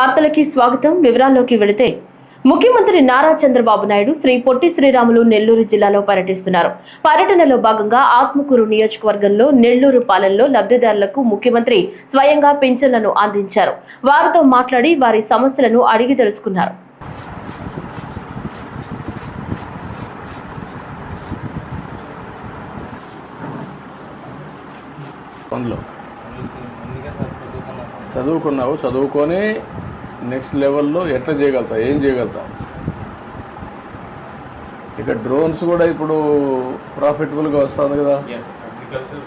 వార్తలకి స్వాగతం. వివరాల్లోకి వెళితే ముఖ్యమంత్రి నారా చంద్రబాబు నాయుడు శ్రీ పొట్టి శ్రీరాములు నెల్లూరు జిల్లాలో పర్యటిస్తున్నారు. పర్యటనలో భాగంగా ఆత్మకూరు నియోజకవర్గంలో నెల్లూరు పాలెంలో లబ్ధిదారులకు ముఖ్యమంత్రి స్వయంగా పింఛన్లను అందించారు. వారితో మాట్లాడి వారి సమస్యలను అడిగి తెలుసుకున్నారు. చదువుకొని నెక్స్ట్ లెవెల్లో ఎట్లా చేయగలుగుతావు, ఏం చేయగలుగుతావు? ఇక డ్రోన్స్ కూడా ఇప్పుడు ప్రాఫిటబుల్గా వస్తుంది కదా. అగ్రికల్చర్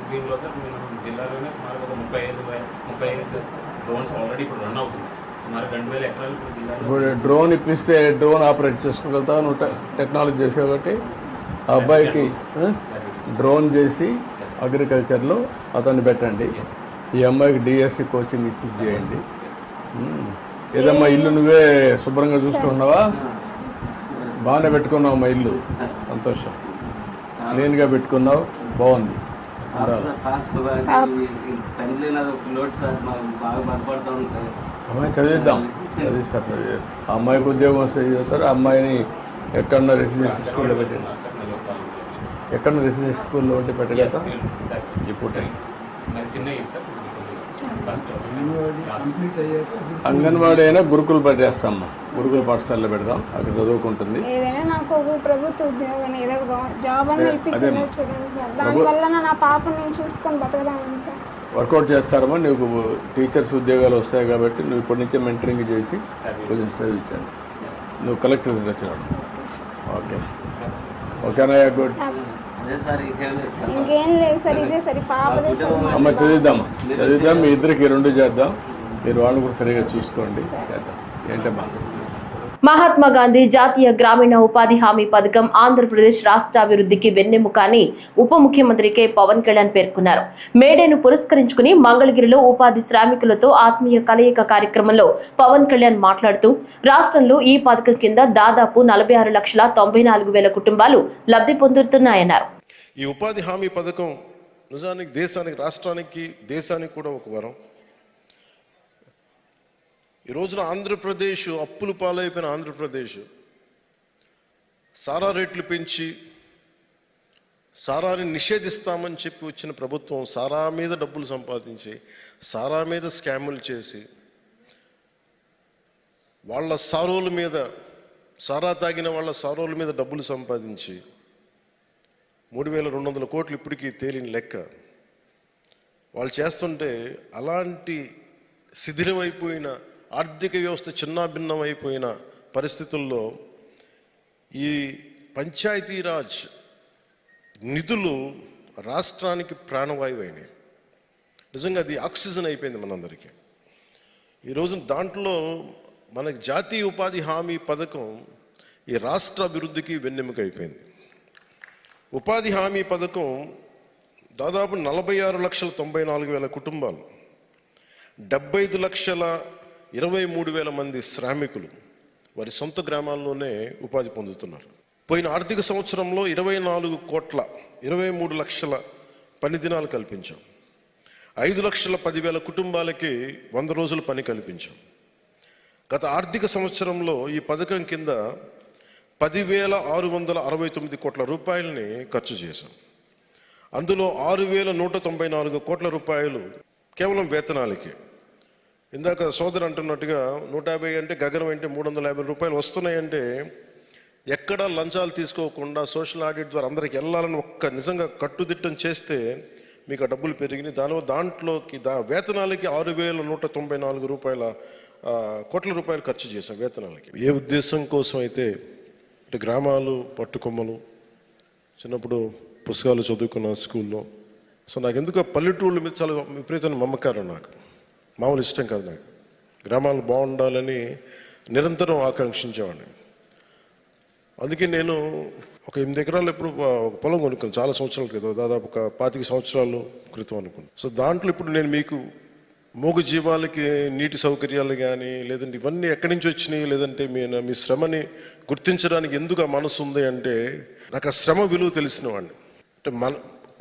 దీనిలో సార్ మనం జిల్లాలోనే సుమారు ఒక 35 డ్రోన్స్ ఆల్రెడీ ఇప్పుడు రన్ అవుతుంది. సుమారు 2000 ఎకరాలు ఇప్పుడు డ్రోన్ ఇప్పిస్తే డ్రోన్ ఆపరేట్ చేసుకోగలుగుతావు. నువ్వు టెక్నాలజీ చేసే కాబట్టి ఆ అబ్బాయికి డ్రోన్ చేసి అగ్రికల్చర్లో అతన్ని పెట్టండి. ఈ అమ్మాయికి డిఎస్సి కోచింగ్ ఇచ్చి చేయండి. ఏదమ్మా ఇల్లు నువ్వే శుభ్రంగా చూసుకుంటున్నావా? బాగానే పెట్టుకున్నావు మా ఇల్లు, సంతోషం. క్లీన్గా పెట్టుకున్నావు, బాగుంది. అమ్మాయి చదివిద్దాం, చదివిస్తారు. ఆ అమ్మాయికి ఉద్యోగం వస్తే చదువుతారు. ఆ అమ్మాయిని ఎక్కడన్నా రెసిడెన్షియల్ స్కూల్లో పెట్టండి. ఎక్కడన్నా రెసిడెన్షియల్ స్కూల్లో ఉంటే పెట్టగలుగుతా. ఇప్పుడు అంగన్వాడీ అయినా గురుకులు పెట్టేస్తామ్మా. గురుకుల పాఠశాలలో పెడదాం, అక్కడ చదువుకుంటుంది. ఏదైనా నాకు ఒక ప్రభుత్వ ఉద్యోగం ఏదో జాబ్ అని ఇప్పించలేదు చూడండి సార్. దానివల్ల నా పాపని చూసుకొని బతకదామని సార్. వర్కౌట్ చేస్తారమ్మా. నీకు టీచర్స్ ఉద్యోగాలు వస్తాయి కాబట్టి నువ్వు ఇప్పటి నుంచే మెంటరింగ్ చేసి కొంచెం చదివించాను. నువ్వు కలెక్టర్ వచ్చినాడు. ఓకే, ఓకేనా? గుడ్. ఇంకేం లేదు సార్, ఇదే సరే పాపదే సార్. అమ్మ చదివిద్దాం. మీ ఇద్దరికి 2 చేద్దాం. మీరు వాళ్ళు కూడా సరిగా చూసుకోండి. ఏంటమ్మా? మహాత్మా గాంధీ జాతీయ గ్రామీణ ఉపాధి హామీ పథకం ఆంధ్రప్రదేశ్ రాష్ట్ర అభివృద్ధికి వెన్నెముక అని ఉప ముఖ్యమంత్రి కె పవన్ కళ్యాణ్ పేర్కొన్నారు. మేడేను పురస్కరించుకుని మంగళగిరిలో ఉపాధి శ్రామికులతో ఆత్మీయ కలయిక కార్యక్రమంలో పవన్ కళ్యాణ్ మాట్లాడుతూ రాష్ట్రంలో ఈ పథకం కింద దాదాపు 46,94,000 కుటుంబాలు లబ్ధి పొందుతున్నాయన్నారు. ఈ ఉపాధి హామీ పథకం నిజానికి దేశానికి, రాష్ట్రానికి, దేశానికి కూడా ఒక వరం. ఈ రోజున ఆంధ్రప్రదేశ్ అప్పులు పాలైపోయిన ఆంధ్రప్రదేశ్ సారా రేట్లు పెంచి సారాని నిషేధిస్తామని చెప్పి వచ్చిన ప్రభుత్వం సారా మీద డబ్బులు సంపాదించి సారా మీద స్కాములు చేసి వాళ్ళ సారోల మీద, సారా తాగిన వాళ్ళ సారోల మీద డబ్బులు సంపాదించి 3,200 కోట్లు ఇప్పటికీ తేలిన లెక్క. వాళ్ళు చేస్తుంటే అలాంటి శిథిలమైపోయిన ఆర్థిక వ్యవస్థ చిన్నాభిన్నం అయిపోయిన పరిస్థితుల్లో ఈ పంచాయతీరాజ్ నిధులు రాష్ట్రానికి ప్రాణవాయువు అయినాయి. నిజంగా అది ఆక్సిజన్ అయిపోయింది మనందరికీ. ఈరోజు దాంట్లో మనకి జాతీయ ఉపాధి హామీ పథకం ఈ రాష్ట్ర అభివృద్ధికి వెన్నెముక అయిపోయింది. ఉపాధి హామీ పథకం దాదాపు 46,94,000 కుటుంబాలు, 75,23,000 మంది శ్రామికులు వారి సొంత గ్రామాల్లోనే ఉపాధి పొందుతున్నారు. పోయిన ఆర్థిక సంవత్సరంలో 24,23 లక్షల పని దినాలు కల్పించాం. 5,10,000 కుటుంబాలకి 100 రోజుల పని కల్పించాం. గత ఆర్థిక సంవత్సరంలో ఈ పథకం కింద 10,669 కోట్ల రూపాయలని ఖర్చు చేశాం. అందులో 6,194 కోట్ల రూపాయలు కేవలం వేతనాలకి. ఇందాక సోదరు అంటున్నట్టుగా 150 అంటే గగనం అంటే 350 రూపాయలు వస్తున్నాయంటే ఎక్కడ లంచాలు తీసుకోకుండా సోషల్ ఆడిట్ ద్వారా అందరికి వెళ్ళాలని ఒక్క నిజంగా కట్టుదిట్టం చేస్తే మీకు ఆ డబ్బులు పెరిగినాయి. దాంట్లోకి వేతనాలకి 6,194 కోట్ల రూపాయలు ఖర్చు చేశాం వేతనాలకి. ఏ ఉద్దేశం కోసం అయితే అంటే గ్రామాలు పట్టుకొమ్మలు చిన్నప్పుడు పుస్తకాలు చదువుకున్న స్కూల్లో. సో నాకు ఎందుకు పల్లెటూళ్ళ మీద చాలా విపరీతమైన మమకారం. నాకు మామూలు ఇష్టం కాదు. నాకు గ్రామాలు బాగుండాలని నిరంతరం ఆకాంక్షించేవాడిని. అందుకే నేను ఒక 8 ఎకరాలు ఇప్పుడు ఒక పొలం కొనుక్కున్నాను చాలా సంవత్సరాల క్రితం, దాదాపు ఒక 25 సంవత్సరాల క్రితం అనుకున్నాను. సో దాంట్లో ఇప్పుడు నేను మీకు మూగ జీవాలకి నీటి సౌకర్యాలు కానీ లేదంటే ఇవన్నీ ఎక్కడి నుంచి వచ్చినాయి, లేదంటే మీ శ్రమని గుర్తించడానికి ఎందుకు ఆ మనసు ఉంది అంటే నాకు ఆ శ్రమ విలువ తెలిసిన వాడిని. అంటే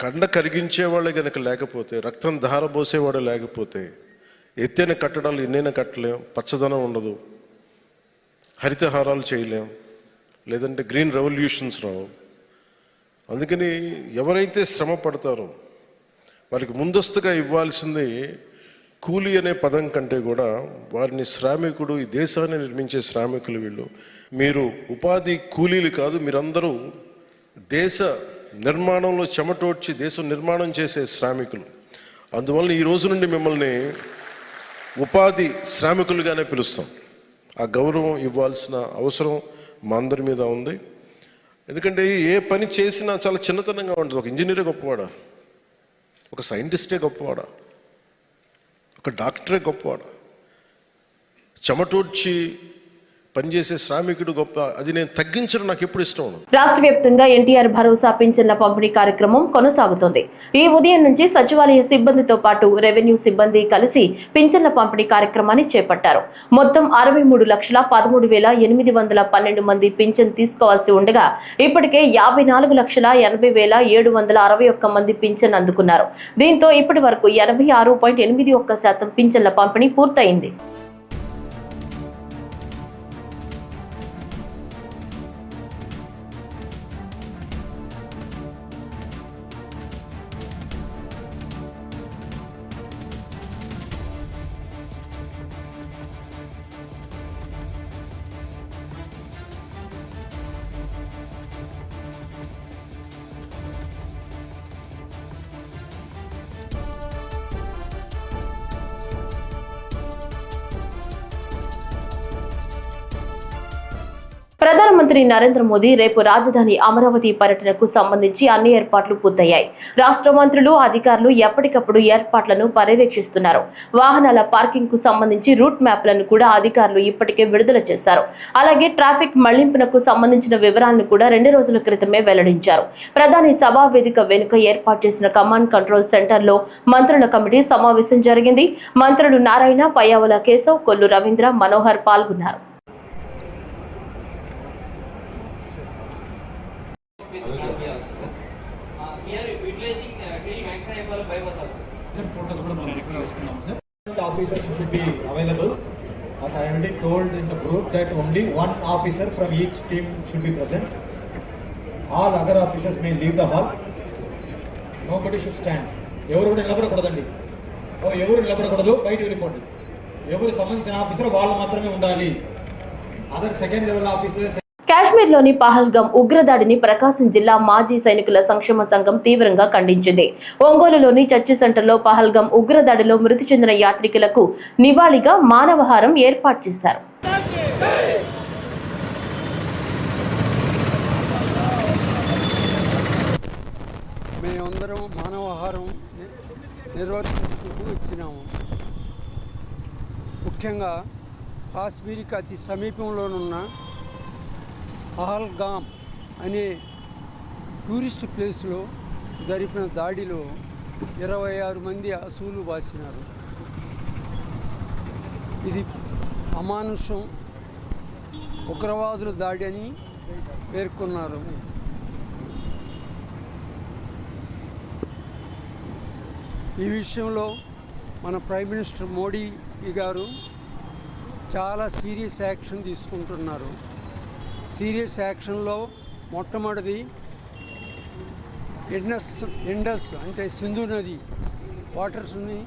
కండ కరిగించేవాళ్ళే కనుక లేకపోతే, రక్తం ధారపోసేవాడు లేకపోతే ఎత్తైన కట్టడాలు ఎన్నైనా కట్టలేం, పచ్చదనం ఉండదు, హరితహారాలు చేయలేం, లేదంటే గ్రీన్ రెవల్యూషన్స్ రావు. అందుకని ఎవరైతే శ్రమ పడతారో వారికి ముందస్తుగా ఇవ్వాల్సింది కూలీ అనే పదం కంటే కూడా వారిని శ్రామికుడు, ఈ దేశాన్ని నిర్మించే శ్రామికులు వీళ్ళు. మీరు ఉపాధి కూలీలు కాదు, మీరందరూ దేశ నిర్మాణంలో చెమటోడ్చి దేశం నిర్మాణం చేసే శ్రామికులు. అందువల్ల ఈ రోజు నుండి మిమ్మల్ని ఉపాధి శ్రామికులుగానే పిలుస్తాం. ఆ గౌరవం ఇవ్వాల్సిన అవసరం మా అందరి మీద ఉంది. ఎందుకంటే ఏ పని చేసినా చాలా చిన్నతనంగా ఉంటుంది. ఒక ఇంజనీరే గొప్పవాడా, ఒక సైంటిస్టే గొప్పవాడా, ఒక డాక్టరే గొప్పవాడా, చెమటోడ్చి పనిచేసే శ్రామికుడు గొప్ప, అది నేను తగ్గించడం నాకు ఎప్పుడు ఇష్టం ఉండదు. రాష్ట్ర వ్యాప్తంగా ఎన్టీఆర్ భరోసా పింఛన్ల పంపిణీ కార్యక్రమం కొనసాగుతోంది. ఈ ఉదయం నుంచి సచివాలయ సిబ్బందితో పాటు రెవెన్యూ సిబ్బంది కలిసి పింఛన్ల పంపిణీ కార్యక్రమాన్ని చేపట్టారు. మొత్తం 63,13,812 మంది పింఛన్ తీసుకోవాల్సి ఉండగా ఇప్పటికే 54,80,761 మంది పింఛన్ అందుకున్నారు. దీంతో ఇప్పటి వరకు 86.81% పింఛన్ల పంపిణీ పూర్తయింది. ప్రధానమంత్రి నరేంద్ర మోదీ రేపు రాజధాని అమరావతి పర్యటనకు సంబంధించి అన్ని ఏర్పాట్లు పూర్తయ్యాయి. రాష్ట్ర మంత్రులు, అధికారులు ఎప్పటికప్పుడు ఏర్పాట్లను పర్యవేక్షిస్తున్నారు. వాహనాల పార్కింగ్ కు సంబంధించి రూట్ మ్యాప్లను కూడా అధికారులు ఇప్పటికే విడుదల చేశారు. అలాగే ట్రాఫిక్ మళ్లింపునకు సంబంధించిన వివరాలను కూడా 2 రోజుల క్రితమే వెల్లడించారు. ప్రధాని సభా వేదిక వెనుక ఏర్పాటు చేసిన కమాండ్ కంట్రోల్ సెంటర్ లో మంత్రుల కమిటీ సమావేశం జరిగింది. మంత్రులు నారాయణ, పయ్యావుల కేశవ్, కొల్లు రవీంద్ర, మనోహర్ పాల్గొన్నారు. Officers should be available. As I already told in the group that only one officer from each team should be present. All other officers may leave the hall. Nobody should stand. ఎవరు నిలబడకూడదండి, ఎవరు నిలబడకూడదు, బయట వెళ్ళిపోండి. ఎవరు సంబంధించిన officer వాళ్ళు మాత్రమే ఉండాలి. Other second level officers. కాశ్మీర్లోని పహల్గాం ఉగ్రదాడిని ప్రకాశం జిల్లా మాజీ సైనికుల సంక్షేమ సంఘం తీవ్రంగా ఖండించింది. ఒంగోలులోని చర్చి సెంటర్లో పహల్గాం ఉగ్రదాడిలో మృతి చెందిన యాత్రికులకు నివాళిగా మానవహారం ఏర్పాటు చేశారు. మేమందరం మానవహారం నిర్వర్తించుకు వచ్చినాము. ముఖ్యంగా కాశ్మీర్కి అతి సమీపంలోనున్న పహల్గామ్ అనే టూరిస్ట్ ప్లేస్లో జరిపిన దాడిలో 26 మంది అసూలు బాసినారు. ఇది అమానుషం, ఉగ్రవాదుల దాడి అని పేర్కొన్నారు. ఈ విషయంలో మన ప్రైమ్ మినిస్టర్ మోడీ గారు చాలా సీరియస్ యాక్షన్ తీసుకుంటున్నారు. సీరియస్ యాక్షన్లో మొట్టమొదటిది ఇండస్ అంటే సింధు నది వాటర్స్ని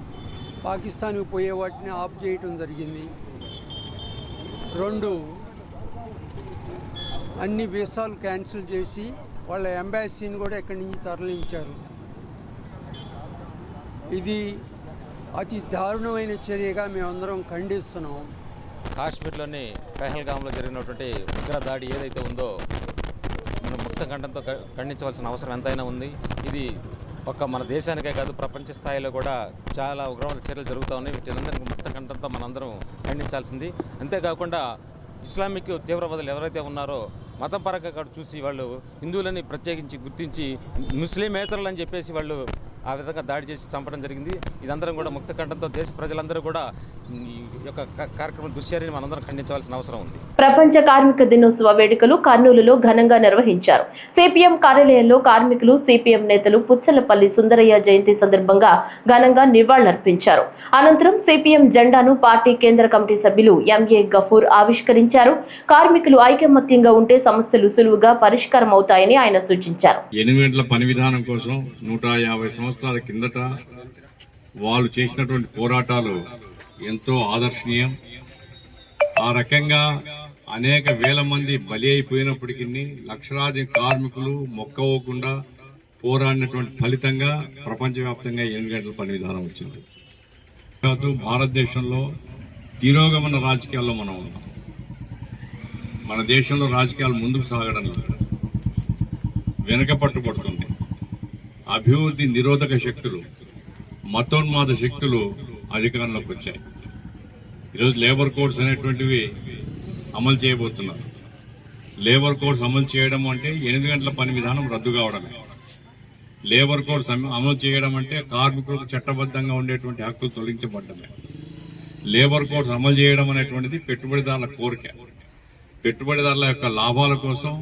పాకిస్తాన్కి పోయే వాటిని ఆఫ్ చేయటం జరిగింది. 2, అన్ని వీసాలు క్యాన్సిల్ చేసి వాళ్ళ ఎంబాసీని కూడా ఇక్కడి నుంచి తరలించారు. ఇది అతి దారుణమైన చర్యగా మేమందరం ఖండిస్తున్నాం. కాశ్మీర్లోని పహల్గామ్లో జరిగినటువంటి ఉగ్ర దాడి ఏదైతే ఉందో మనం ముక్త కంఠంతో ఖండించవలసిన అవసరం ఎంతైనా ఉంది. ఇది మన దేశానికే కాదు, ప్రపంచ స్థాయిలో కూడా చాలా ఉగ్రవాద చర్యలు జరుగుతూ ఉన్నాయి. వీటినందరికీ ముక్త కంఠంతో మనందరం ఖండించాల్సింది. అంతేకాకుండా ఇస్లామిక్ తీవ్రవాదులు ఎవరైతే ఉన్నారో మతపరంగా చూసి వాళ్ళు హిందువులని ప్రత్యేకించి గుర్తించి ముస్లిమేతరులు అని చెప్పేసి వాళ్ళు ఆ విధంగా దాడి చేసి చంపడం జరిగింది. ఇదందరం కూడా ముక్త కంఠంతో దేశ ప్రజలందరూ కూడా ఈ యొక్క కార్యక్రమం దుశ్చర్యని మనందరం ఖండించవలసిన అవసరం ఉంది. ప్రపంచ కార్మిక దినోత్సవ వేడుకలు కర్నూలులో ఘనంగా నిర్వహించారు. సిపిఎం కార్యాలయంలో కార్మికులు, సిపిఎం నేతలు పుచ్చలపల్లి సుందరయ్య జయంతి సందర్భంగా ఘనంగా నివాళులర్పించారు. అనంతరం సిపిఎం జెండాను పార్టీ కేంద్ర కమిటీ సభ్యులు ఎంఏ గఫూర్ ఆవిష్కరించారు. కార్మికులు ఐకమత్యంగా ఉంటే సమస్యలు సులువుగా పరిష్కారం అవుతాయని ఆయన సూచించారు. 8 గంటల పని విధానం కోసం 150 సంవత్సరాల కిందట వాళ్ళు చేసినటువంటి పోరాటాలు ఎంతో ఆదర్శనీయం. ఆ రకంగా అనేక వేల మంది బలి అయిపోయినప్పటికీ లక్షలాది కార్మికులు మొక్కవకుండా పోరాడినటువంటి ఫలితంగా ప్రపంచవ్యాప్తంగా 8 గంటల పని విధానం వచ్చింది. భారతదేశంలో తిరోగమన రాజకీయాల్లో మనం ఉన్నాం. మన దేశంలో రాజకీయాలు ముందుకు సాగడం వెనుక పట్టుబడుతుంది. అభివృద్ధి నిరోధక శక్తులు, మతోన్మాద శక్తులు అధికారంలోకి వచ్చాయి. ఈరోజు లేబర్ కోడ్స్ అనేటువంటివి అమలు చేయబోతున్నారు. లేబర్ కోడ్స్ అమలు చేయడం అంటే 8 గంటల పని విధానం రద్దు కావడమే. లేబర్ కోడ్స్ అమలు చేయడం అంటే కార్మికులకు చట్టబద్ధంగా ఉండేటువంటి హక్కులు తొలగించబడ్డమే. లేబర్ కోడ్స్ అమలు చేయడం అనేటువంటిది పెట్టుబడిదారుల కోరిక. పెట్టుబడిదారుల యొక్క లాభాల కోసం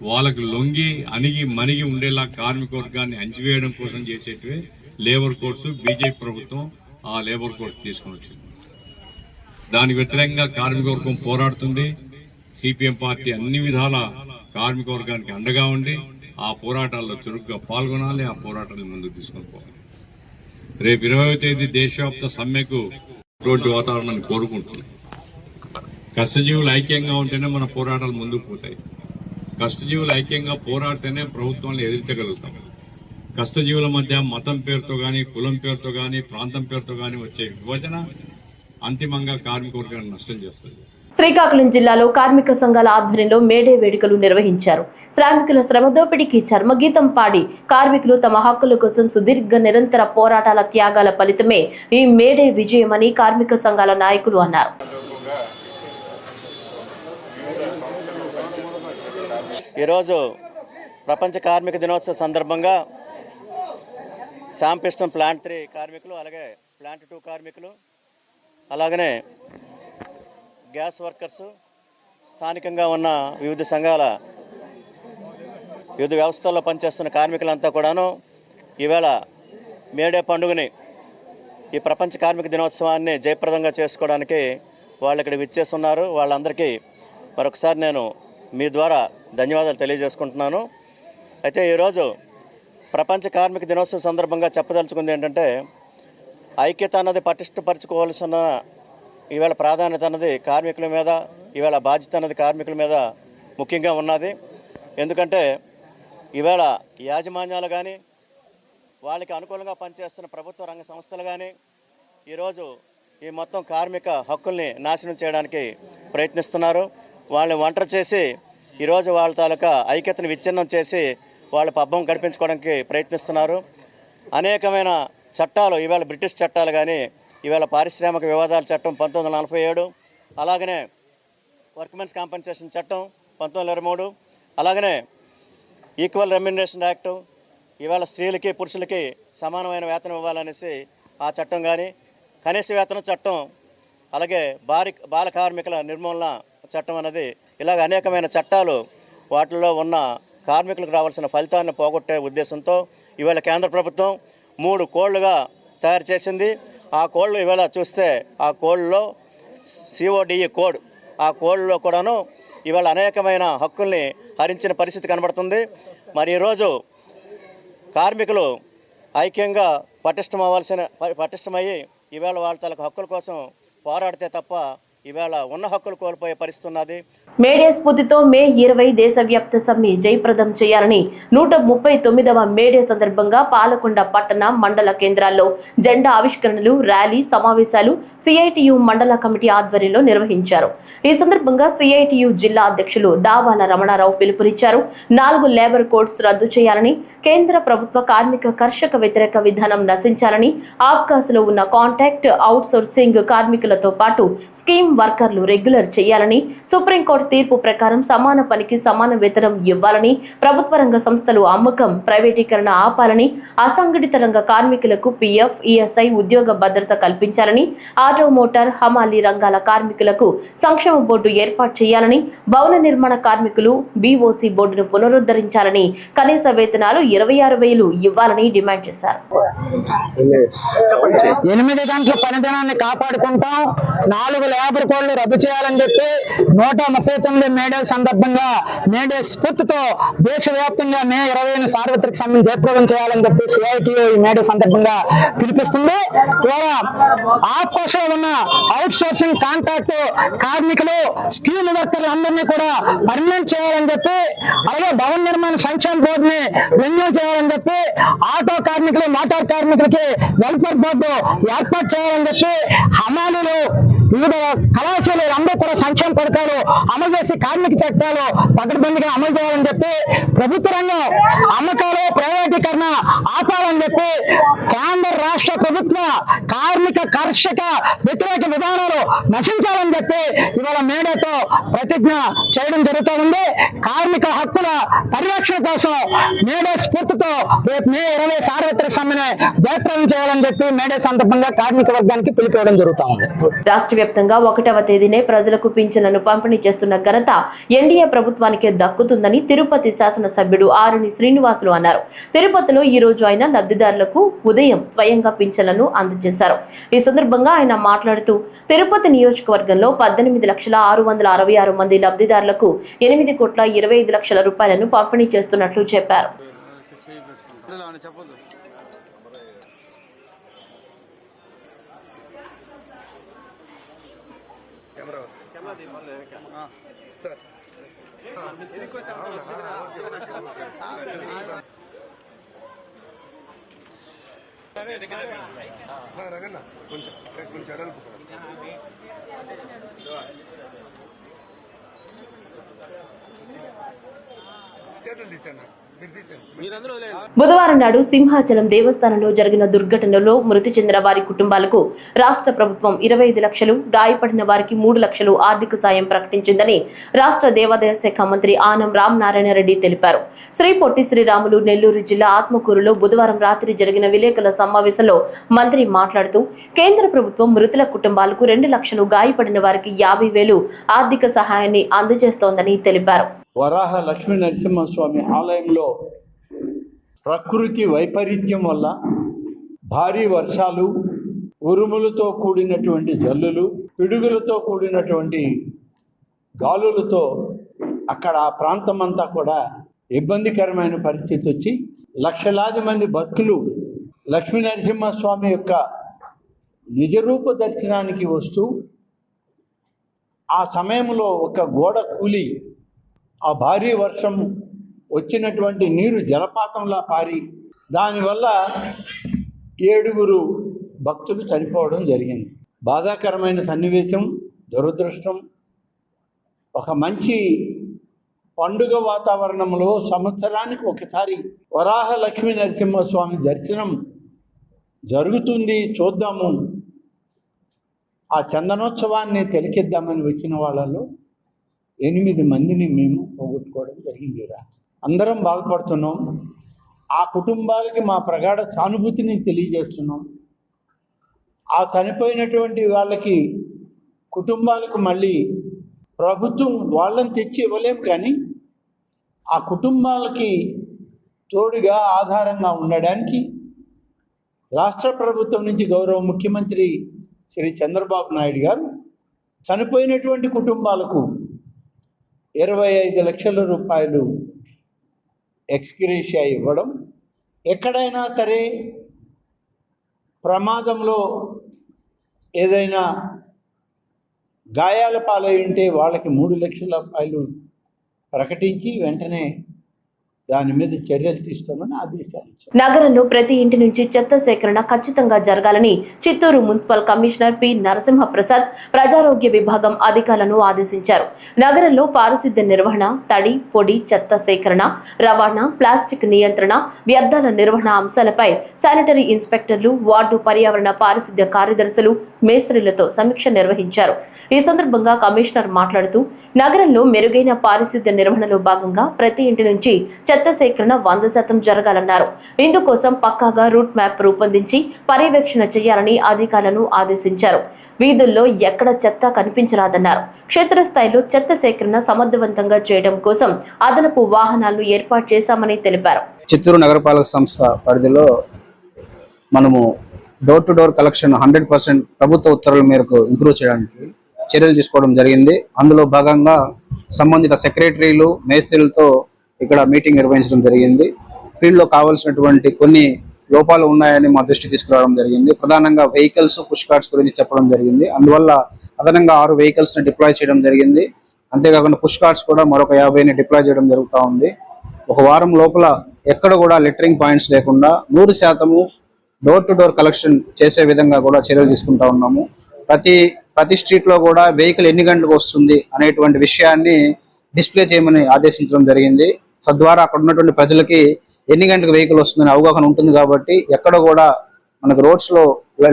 వాళ్ళకు లొంగి అణిగి మణిగి ఉండేలా కార్మిక వర్గాన్ని అంచివేయడం కోసం చేసేటివే లేబర్ కోడ్స్. బీజేపీ ప్రభుత్వం ఆ లేబర్ కోడ్స్ తీసుకుని వచ్చింది. దానికి వ్యతిరేకంగా కార్మిక వర్గం పోరాడుతుంది. సిపిఎం పార్టీ అన్ని విధాల కార్మిక వర్గానికి అండగా ఉండి ఆ పోరాటాల్లో చురుగ్గా పాల్గొనాలి. ఆ పోరాటాన్ని ముందుకు తీసుకొని పోవాలి. రేపు 20వ తేదీ దేశవ్యాప్త సమ్మెకు ఇటువంటి వాతావరణాన్ని కోరుకుంటున్నాం. కష్టజీవులు ఐక్యంగా ఉంటేనే మన పోరాటాలు ముందుకు పోతాయి. కష్టజీవులు ఐక్యంగా పోరాడితేనే ప్రభుత్వాన్ని ఎదిరించగలుగుతాం. కష్టజీవుల మధ్య మతం పేరుతో గాని, కులం పేరుతో గాని, ప్రాంతం పేరుతో గాని వచ్చే విభజన అంతిమంగా కార్మిక వర్గాన్ని నష్టం చేస్తుంది. శ్రీకాకుళం జిల్లాలో కార్మిక సంఘాల ఆధ్వర్యంలో మేడే వేడుకలు నిర్వహించారు. శ్రామికుల శ్రమదోపిడికి చర్మగీతం పాడి కార్మికులు తమ హక్కుల కోసం సుదీర్ఘ నిరంతర పోరాటాల త్యాగాల ఫలితమే ఈ మేడే విజయమని కార్మిక సంఘాల నాయకులు అన్నారు. ఈరోజు ప్రపంచ కార్మిక దినోత్సవ సందర్భంగా శాంపిస్టన్ ప్లాంట్ 3 కార్మికులు, అలాగే ప్లాంట్ 2 కార్మికులు, అలాగనే గ్యాస్ వర్కర్సు, స్థానికంగా ఉన్న వివిధ సంఘాల వివిధ వ్యవస్థల్లో పనిచేస్తున్న కార్మికులంతా కూడాను ఈవేళ మేడే పండుగని, ఈ ప్రపంచ కార్మిక దినోత్సవాన్ని జయప్రదంగా చేసుకోవడానికి వాళ్ళు ఇక్కడ విచ్చేస్తున్నారు. వాళ్ళందరికీ మరొకసారి నేను మీ ద్వారా ధన్యవాదాలు తెలియజేసుకుంటున్నాను. అయితే ఈరోజు ప్రపంచ కార్మిక దినోత్సవం సందర్భంగా చెప్పదలుచుకుంది ఏంటంటే, ఐక్యత అన్నది పటిష్టపరచుకోవాల్సిన ఈవేళ ప్రాధాన్యత అన్నది కార్మికుల మీద, ఈవేళ బాధ్యత అన్నది కార్మికుల మీద ముఖ్యంగా ఉన్నది. ఎందుకంటే ఈవేళ యాజమాన్యాలు కానీ, వాళ్ళకి అనుకూలంగా పనిచేస్తున్న ప్రభుత్వ రంగ సంస్థలు కానీ ఈరోజు ఈ మొత్తం కార్మిక హక్కుల్ని నాశనం చేయడానికి ప్రయత్నిస్తున్నారు. వాళ్ళని ఒంటరి చేసి ఈరోజు వాళ్ళ తాలూకా ఐక్యతను విచ్ఛిన్నం చేసి వాళ్ళ పబ్బం గడిపించుకోవడానికి ప్రయత్నిస్తున్నారు. అనేకమైన చట్టాలు, ఈవేళ బ్రిటిష్ చట్టాలు కానీ, ఈవేళ పారిశ్రామిక వివాదాల చట్టం 1947, అలాగనే వర్క్మెన్స్ కాంపెన్సేషన్ చట్టం 1923, అలాగనే ఈక్వల్ రెమ్యునరేషన్ యాక్టు, ఈవేళ స్త్రీలకి పురుషులకి సమానమైన వేతనం ఇవ్వాలనేసి ఆ చట్టం కానీ, కనీస వేతన చట్టం, అలాగే బాల కార్మికుల నిర్మూలన చట్టం అనేది, ఇలాగ అనేకమైన చట్టాలు వాటిల్లో ఉన్న కార్మికులకు రావాల్సిన ఫలితాన్ని పోగొట్టే ఉద్దేశంతో ఇవాళ కేంద్ర ప్రభుత్వం 3 కోడ్లుగా తయారు చేసింది. ఆ కోడ్లు ఇవాళ చూస్తే ఆ కోడ్లో CODE కోడ్, ఆ కోడ్లో కూడాను ఇవాళ అనేకమైన హక్కుల్ని హరించిన పరిస్థితి కనబడుతుంది. మరి ఈరోజు కార్మికులు ఐక్యంగా పటిష్టమయ్యి ఈవేళ వాళ్ళ తలకు హక్కుల కోసం పోరాడితే తప్ప ఈవేళ ఉన్న హక్కులు కోల్పోయే పరిస్థితి ఉన్నది. మేడే స్ఫూర్తితో మే 20 దేశవ్యాప్త సమ్మె జయప్రదం చేయాలని 139వ మేడే సందర్భంగా పాలకొండ పట్టణ మండల కేంద్రాల్లో జెండా ఆవిష్కరణలు, ర్యాలీ, సమావేశాలు సిఐటియు మండల కమిటీ ఆధ్వర్యంలో నిర్వహించారు. ఈ సందర్భంగా సిఐటియు జిల్లా అధ్యక్షులు దావాల రమణారావు పిలుపునిచ్చారు. 4 లేబర్ కోడ్స్ రద్దు చేయాలని, కేంద్ర ప్రభుత్వ కార్మిక కర్షక వ్యతిరేక విధానం నశించాలని, ఆబ్కాస్లో ఉన్న కాంట్రాక్ట్ అవుట్ సోర్సింగ్ కార్మికులతో పాటు స్కీమ్ వర్కర్లు రెగ్యులర్ చేయాలని, సుప్రీంకోర్టు తీర్పు ప్రకారం సమాన పనికి సమాన వేతనం ఇవ్వాలని, ప్రభుత్వ రంగ సంస్థలు అమ్మకం, ప్రైవేటీకరణ ఆపాలని, అసంఘటిత రంగ కార్మికులకు పీఎఫ్, ఈఎస్ఐ ఉద్యోగ భద్రత కల్పించాలని, ఆటో మోటార్, హమాలీ రంగాల కార్మికులకు సంక్షేమ బోర్డు ఏర్పాటు చేయాలని, భవన నిర్మాణ కార్మికులు బీఓసీ బోర్డును పునరుద్ధరించాలని, కనీస వేతనాలు 26,000 ఇవ్వాలని డిమాండ్ చేశారు. 8 గంటల పనిదినాన్ని కాపాడుకుంటాం, 4 లేబర్ కోడ్లు రద్దు చేయాలని చెప్పి 139 మేడే సందర్భంగా మేడే స్ఫూర్తితో దేశవ్యాప్తంగా మే 20 సార్వత్రిక సమ్మె జయప్రదం చేయాలని చెప్పి సిఐటియు ఈ మేడే సందర్భంగా పిలిపిస్తుంది. ద్వారా ఆఫ్కోర్స్ ఉన్న అవుట్ సోర్సింగ్ కాంట్రాక్ట్ కార్మికులు, స్కీమ్ వర్కర్లు అందరినీ కూడా పర్మనెంట్ చేయాలని చెప్పి, అలాగే భవన నిర్మాణ సంక్షేమ బోర్డుని రెన్యూ చేయాలని చెప్పి, ఆటో కార్మికులు, మోటార్ కార్మికులకి వెల్ఫేర్ బోర్డు ఏర్పాటు చేయాలని చెప్పి, హమాలీలు, వివిధ కళాశాలలు అందరూ కూడా సంక్షేమ పథకాలు అమలు చేసి కార్మిక చట్టాలు పకడ్బందీగా అమలు చేయాలని చెప్పి, ప్రభుత్వ రంగం అమ్మకాలు, ప్రైవేటీకరణ ఆపాలని చెప్పి, కేంద్ర రాష్ట్ర ప్రభుత్వ కార్మిక కర్షక వ్యతిరేక విధానాలు నశించాలని చెప్పి ఇవాళ మేడేతో ప్రతిజ్ఞ చేయడం జరుగుతూ ఉంది. కార్మిక హక్కుల పరిరక్షణ కోసం మేడే స్ఫూర్తితో రేపు మే 20 సార్వత్రిక సమ్మెను జయప్రదం చేయాలని చెప్పి మేడే సందర్భంగా కార్మిక వర్గానికి పిలిపివ్వడం జరుగుతూ ఉంది. రాష్ట్ర వ్యాప్తంగా 1వ తేదీనే ప్రజలకు పింఛన్లను పంపిణీ చేస్తున్న ఘనత ఎన్డీఏ ప్రభుత్వానికే దక్కుతుందని తిరుపతి శాసనసభ్యుడు ఆరుని శ్రీనివాసులు అన్నారు. తిరుపతిలో ఈ రోజు ఆయన లబ్ధిదారులకు ఉదయం స్వయంగా పింఛన్లను అందజేశారు. ఈ సందర్భంగా ఆయన మాట్లాడుతూ తిరుపతి నియోజకవర్గంలో 18,666 మంది లబ్ధిదారులకు 8,25,00,000 రూపాయలను పంపిణీ చేస్తున్నట్లు చెప్పారు. బుధవారం నాడు సింహాచలం దేవస్థానంలో జరిగిన దుర్ఘటనలో మృతి చెందిన వారి కుటుంబాలకు రాష్ట్ర ప్రభుత్వం 25 లక్షలు, గాయపడిన వారికి 3 లక్షలు ఆర్థిక సాయం ప్రకటించిందని రాష్ట్ర దేవాదాయ శాఖ మంత్రి ఆనం రామనారాయణ రెడ్డి తెలిపారు. శ్రీ పొట్టి శ్రీరాములు నెల్లూరు జిల్లా ఆత్మకూరులో బుధవారం రాత్రి జరిగిన విలేకరుల సమావేశంలో మంత్రి మాట్లాడుతూ కేంద్ర ప్రభుత్వం మృతుల కుటుంబాలకు 2 లక్షలు, గాయపడిన వారికి 50,000 ఆర్థిక సహాయాన్ని అందజేస్తోందని తెలిపారు. వరాహ లక్ష్మీ నరసింహస్వామి ఆలయంలో ప్రకృతి వైపరీత్యం వల్ల భారీ వర్షాలు, ఉరుములతో కూడినటువంటి జల్లులు, పిడుగులతో కూడినటువంటి గాలులతో అక్కడ ఆ ప్రాంతం అంతా కూడా ఇబ్బందికరమైన పరిస్థితి వచ్చి లక్షలాది మంది భక్తులు లక్ష్మీ నరసింహస్వామి యొక్క నిజరూప దర్శనానికి వస్తూ ఆ సమయంలో ఒక గోడ కూలి ఆ భారీ వర్షం వచ్చినటువంటి నీరు జలపాతంలా పారి దానివల్ల 7 భక్తులు చనిపోవడం జరిగింది. బాధాకరమైన సన్నివేశం, దురదృష్టం. ఒక మంచి పండుగ వాతావరణంలో సంవత్సరానికి ఒకసారి వరాహ లక్ష్మీ నరసింహస్వామి దర్శనం జరుగుతుంది, చూద్దాము, ఆ చందనోత్సవాన్ని తిలకిద్దామని వచ్చిన వాళ్ళలో 8 మందిని మేము పోగొట్టుకోవడం జరిగింది. అందరం బాధపడుతున్నాం. ఆ కుటుంబాలకి మా ప్రగాఢ సానుభూతిని తెలియజేస్తున్నాం. ఆ చనిపోయినటువంటి వాళ్ళకి కుటుంబాలకు మళ్ళీ ప్రభుత్వం వాళ్ళని తెచ్చి ఇవ్వలేము, కానీ ఆ కుటుంబాలకి తోడుగా ఆధారంగా ఉండడానికి రాష్ట్ర ప్రభుత్వం నుంచి గౌరవ ముఖ్యమంత్రి శ్రీ చంద్రబాబు నాయుడు గారు చనిపోయినటువంటి కుటుంబాలకు 25 లక్షల రూపాయలు ఎక్స్గ్రేషియా ఇవ్వడం, ఎక్కడైనా సరే ప్రమాదంలో ఏదైనా గాయాల పాలై ఉంటే వాళ్ళకి 3 లక్షల రూపాయలు ప్రకటించి వెంటనే దాని మీద చర్యలు తీసుకోమని ఆదేశాలు ఇచ్చారు. నగరంలో ప్రతి ఇంటి నుంచి చెత్త సేకరణ ఖచ్చితంగా జరగాలని Chittoor municipal commissioner P Narasimha Prasad ప్రజారోగ్య విభాగం అధికారులను ఆదేశించారు. నగరంలో పారిశుద్ధ్య నిర్వహణ, తడి, పొడి చెత్త సేకరణ, రవాణా, ప్లాస్టిక్ నియంత్రణ, వ్యర్థాల నిర్వహణ అంశాలపై శానిటరీ ఇన్స్పెక్టర్లు, వార్డు పర్యావరణ పారిశుద్ధ్య కార్యదర్శులు, మేస్త్రీలతో సమీక్ష నిర్వహించారు. ఈ సందర్భంగా కమిషనర్ మాట్లాడుతూ నగరంలో మెరుగైన పారిశుద్ధ్య నిర్వహణలో భాగంగా ప్రతి ఇంటి నుంచి చెత్త సేకరణ 100% జరగాలన్నారు. ఇందుకోసం పక్కాగా రూట్ మ్యాప్ రూపొందించి పర్యవేక్షణ చేయాలని అధికారులను ఆదేశించారు. వీధుల్లో ఎక్కడ చెత్త కనిపించరాదన్నారు. క్షేత్రస్థాయిలో చెత్త సేకరణ సమర్థవంతంగా చేయడం కోసం అదనపు వాహనాలను ఏర్పాటు చేశామని తెలిపారు. చిత్తూరు నగరపాలక సంస్థ పరిధిలో మనము డోర్ టు డోర్ కలెక్షన్ 100% ప్రభుత్వ ఉత్తర్వుల మేరకు ఇంప్రూవ్ చేయడానికి చర్యలు తీసుకోవడం జరిగింది. అందులో భాగంగా సంబంధిత సెక్రటరీలు, మేస్త్రీలతో ఇక్కడ మీటింగ్ నిర్వహించడం జరిగింది. ఫీల్డ్లో కావాల్సినటువంటి కొన్ని లోపాలు ఉన్నాయని మా దృష్టి తీసుకురావడం జరిగింది. ప్రధానంగా వెహికల్స్, పుష్ కార్ట్స్ గురించి చెప్పడం జరిగింది. అందువల్ల అదనంగా 6 వెహికల్స్ని డిప్లాయ్ చేయడం జరిగింది. అంతేకాకుండా పుష్ కార్ట్స్ కూడా మరొక 50ని డిప్లాయ్ చేయడం జరుగుతూ ఉంది. ఒక వారం లోపల ఎక్కడ కూడా లిటరింగ్ పాయింట్స్ లేకుండా 100% డోర్ టు డోర్ కలెక్షన్ చేసే విధంగా కూడా చర్యలు తీసుకుంటా ఉన్నాము. ప్రతి స్ట్రీట్ లో కూడా వెహికల్ ఎన్ని గంటలకు వస్తుంది అనేటువంటి విషయాన్ని డిస్ప్లే చేయమని ఆదేశించడం జరిగింది. తద్వారా అక్కడ ఉన్నటువంటి ప్రజలకి ఎన్ని గంటలకు వెహికల్ వస్తుందని అవగాహన ఉంటుంది. కాబట్టి ఎక్కడ కూడా మనకు రోడ్స్ లో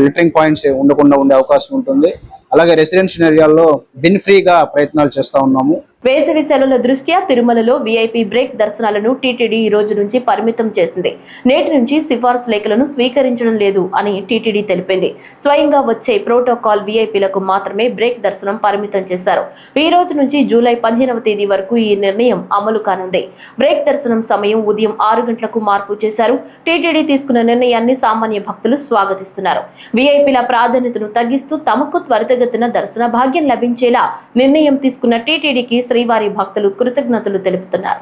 లిటరింగ్ పాయింట్స్ ఉండకుండా ఉండే అవకాశం ఉంటుంది. అలాగే రెసిడెన్షియల్ ఏరియాల్లో బిన్ ఫ్రీగా ప్రయత్నాలు చేస్తా ఉన్నాము. వేసవి సెలవుల దృష్ట్యా తిరుమలలో వీఐపీ బ్రేక్ దర్శనాలను టీటీడీ ఈ రోజు నుంచి పరిమితం చేసింది. నేటి నుంచి సిఫార్సు లేఖలను స్వీకరించడం లేదు అని టీటీడీ తెలిపింది. స్వయంగా వచ్చే ప్రోటోకాల్ వీఐపీలకు మాత్రమే బ్రేక్ దర్శనం పరిమితం చేశారు. ఈ రోజు నుంచి జూలై 15వ తేదీ వరకు ఈ నిర్ణయం అమలు కానుంది. బ్రేక్ దర్శనం సమయం ఉదయం 6 గంటలకు మార్పు చేశారు. టీటీడీ తీసుకున్న నిర్ణయాన్ని సామాన్య భక్తులు స్వాగతిస్తున్నారు. వీఐపీల ప్రాధాన్యతను తగ్గిస్తూ తమకు త్వరితగతిన దర్శన భాగ్యం లభించేలా నిర్ణయం తీసుకున్న టీటీడీకి శ్రీవారి భక్తులు కృతజ్ఞతలు తెలుపుతున్నారు.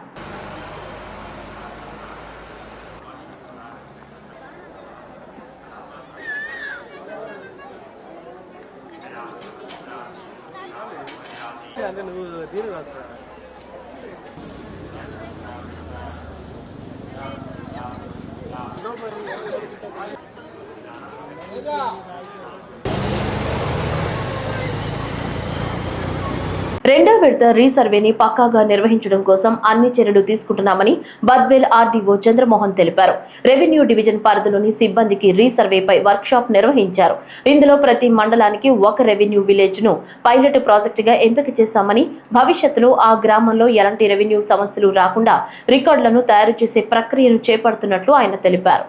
రెండో విడత రీసర్వేని పక్కాగా నిర్వహించడం కోసం అన్ని చర్యలు తీసుకుంటున్నామని బద్వేల్ ఆర్డీఓ చంద్రమోహన్ తెలిపారు. రెవెన్యూ డివిజన్ పరిధిలోని సిబ్బందికి రీసర్వేపై వర్క్షాప్ నిర్వహించారు. ఇందులో ప్రతి మండలానికి ఒక రెవెన్యూ విలేజ్ ను పైలట్ ప్రాజెక్టుగా ఎంపిక చేశామని, భవిష్యత్తులో ఆ గ్రామంలో ఎలాంటి రెవెన్యూ సమస్యలు రాకుండా రికార్డులను తయారు చేసే ప్రక్రియను చేపడుతున్నట్లు ఆయన తెలిపారు.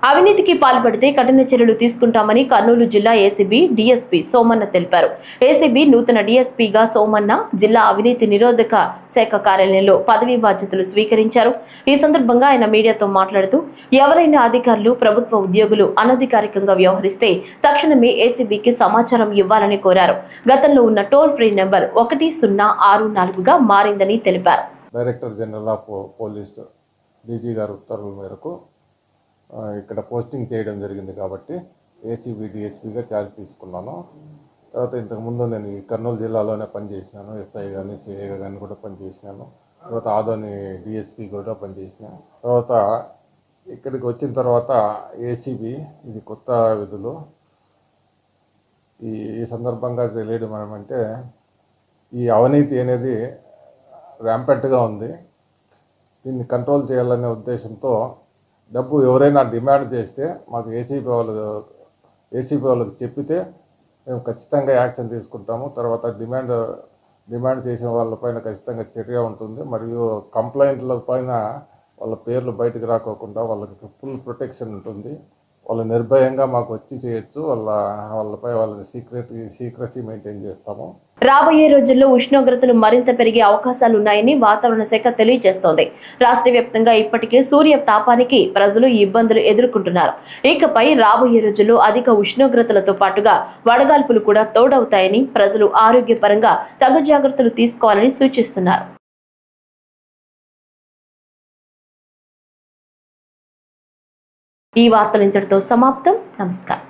అవినీతికి పాల్పడితే కఠిన చర్యలు తీసుకుంటామని కర్నూలు జిల్లా ఏసీబీ డీఎస్పీ సోమన్న తెలిపారు. ఏసీబీ నూతన డీఎస్పీగా సోమన్న జిల్లా అవినీతి నిరోధక శాఖ కార్యాలయంలో పదవీ బాధ్యతలు స్వీకరించారు. ఈ సందర్భంగా ఆయన మీడియాతో మాట్లాడుతూ ఎవరైనా అధికారులు, ప్రభుత్వ ఉద్యోగులు అనధికారికంగా వ్యవహరిస్తే తక్షణమే ఏసీబీకి సమాచారం ఇవ్వాలని కోరారు. గతంలో ఉన్న టోల్ ఫ్రీ నెంబర్ 1064గా మారిందని తెలిపారు. Director general of police DG గారి ఉత్తర్వుల మేరకు ఇక్కడ పోస్టింగ్ చేయడం జరిగింది. కాబట్టి ఏసీబీ డిఎస్పీగా ఛార్జ్ తీసుకున్నాను. తర్వాత ఇంతకుముందు నేను ఈ కర్నూలు జిల్లాలోనే పనిచేసినాను. ఎస్ఐ కానీ, సిఐ కానీ కూడా పనిచేసినాను. తర్వాత ఆదోని డిఎస్పీ కూడా పనిచేసినాను. తర్వాత ఇక్కడికి వచ్చిన తర్వాత ఏసీబీ ఇది కొత్త విధులు. ఈ సందర్భంగా తెలియడం ఏమంటే ఈ అవినీతి అనేది ర్యాంపెంట్గా ఉంది. దీన్ని కంట్రోల్ చేయాలనే ఉద్దేశంతో డబ్బు ఎవరైనా డిమాండ్ చేస్తే మాకు ఏసీబీ వాళ్ళకి చెప్పితే మేము ఖచ్చితంగా యాక్షన్ తీసుకుంటాము. తర్వాత డిమాండ్ చేసిన వాళ్ళపైన ఖచ్చితంగా చర్య ఉంటుంది. మరియు కంప్లైంట్ల పైన వాళ్ళ పేర్లు బయటకు రాకోకుండా వాళ్ళకి ఫుల్ ప్రొటెక్షన్ ఉంటుంది. వాళ్ళు నిర్భయంగా మాకు వచ్చి చేయొచ్చు. వాళ్ళపై వాళ్ళని సీక్రసీ మెయింటైన్ చేస్తాము. రాబోయే రోజుల్లో ఉష్ణోగ్రతలు మరింత పెరిగే అవకాశాలున్నాయని వాతావరణ శాఖ తెలియజేస్తోంది. రాష్ట్ర వ్యాప్తంగా ఇప్పటికే సూర్య తాపానికి ప్రజలు ఇబ్బందులు ఎదుర్కొంటున్నారు. ఇకపై రాబోయే రోజుల్లో అధిక ఉష్ణోగ్రతలతో పాటుగా వడగాల్పులు కూడా తోడవుతాయని ప్రజలు ఆరోగ్యపరంగా తగు జాగ్రత్తలు తీసుకోవాలని సూచిస్తున్నారు. ఈ వార్తలు ఇంతటితో సమాప్తం. నమస్కారం.